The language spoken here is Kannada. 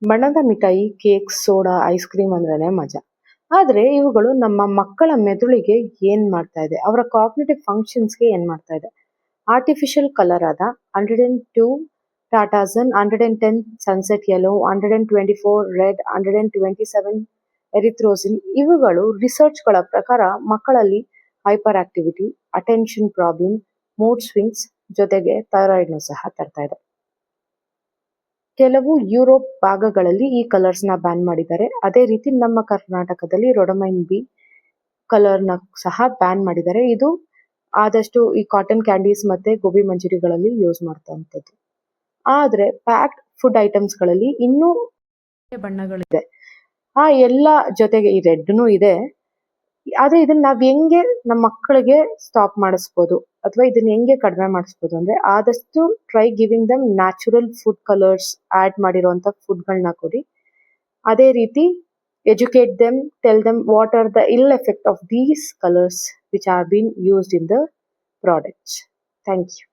ಬಣ್ಣದ ಮಿಠಾಯಿ, ಕೇಕ್, ಸೋಡಾ, ಐಸ್ ಕ್ರೀಮ್ ಅಂದ್ರೇನೆ ಮಜಾ. ಆದ್ರೆ ಇವುಗಳು ನಮ್ಮ ಮಕ್ಕಳ ಮೆದುಳಿಗೆ ಏನ್ ಮಾಡ್ತಾ ಇದೆ? ಅವರ ಕಾಗ್ನಿಟಿವ್ ಫಂಕ್ಷನ್ಸ್‌ಗೆ ಏನ್ ಮಾಡ್ತಾ ಇದೆ? ಆರ್ಟಿಫಿಷಿಯಲ್ ಕಲರ್ ಆದ 102 ಟಾಟಾಸನ್, 110 ಸನ್ಸೆಟ್ ಯೆಲ್ಲೋ, 124 ರೆಡ್, 127 ಎರಿಥ್ರೋಸಿನ್ ಇವುಗಳು ರಿಸರ್ಚ್‌ಗಳ ಪ್ರಕಾರ ಮಕ್ಕಳಲ್ಲಿ hyper activity, attention problem, mood swings ಜೊತೆಗೆ ಥೈರಾಯ್ಡ್‌ನು ಸಹ ತರ್ತಾ ಇದೆ. ಕೆಲವು ಯುರೋಪ್ ಭಾಗಗಳಲ್ಲಿ ಈ ಕಲರ್ಸ್‌ನ ಬ್ಯಾನ್ ಮಾಡಿದ್ದಾರೆ. ಅದೇ ರೀತಿ ನಮ್ಮ ಕರ್ನಾಟಕದಲ್ಲಿ ರೊಡಮೈನ್ ಬಿ ಕಲರ್‌ನ ಸಹ ಬ್ಯಾನ್ ಮಾಡಿದ್ದಾರೆ. ಇದು ಆದಷ್ಟು ಈ ಕಾಟನ್ ಕ್ಯಾಂಡೀಸ್ ಮತ್ತೆ ಗೋಬಿ ಮಂಚೂರಿಗಳಲ್ಲಿ ಯೂಸ್ ಮಾಡ್ತಂಥದ್ದು. ಆದ್ರೆ ಪ್ಯಾಕ್ಡ್ ಫುಡ್ ಐಟಮ್ಸ್‌ಗಳಲ್ಲಿ ಇನ್ನೂ ಬಣ್ಣಗಳಿದೆ. ಆ ಎಲ್ಲ ಜೊತೆಗೆ ಈ ರೆಡ್‌ನೂ ಇದೆ. ಆದ್ರೆ ಇದನ್ನ ನಾವ್ ಹೆಂಗೆ ನಮ್ಮ ಮಕ್ಕಳಿಗೆ ಸ್ಟಾಪ್ ಮಾಡಿಸ್ಬೋದು ಅಥವಾ ಇದನ್ನ ಹೆಂಗೆ ಕಡಿಮೆ ಮಾಡಿಸ್ಬೋದು ಅಂದ್ರೆ ಆದಷ್ಟು try giving them natural food colours add ಮಾಡಿರುವಂತ ಫುಡ್ಗಳನ್ನ ಕೊಡಿ. ಅದೇ ರೀತಿ educate them, tell them what are the ill effect of these colours which are been used in the products. Thank you.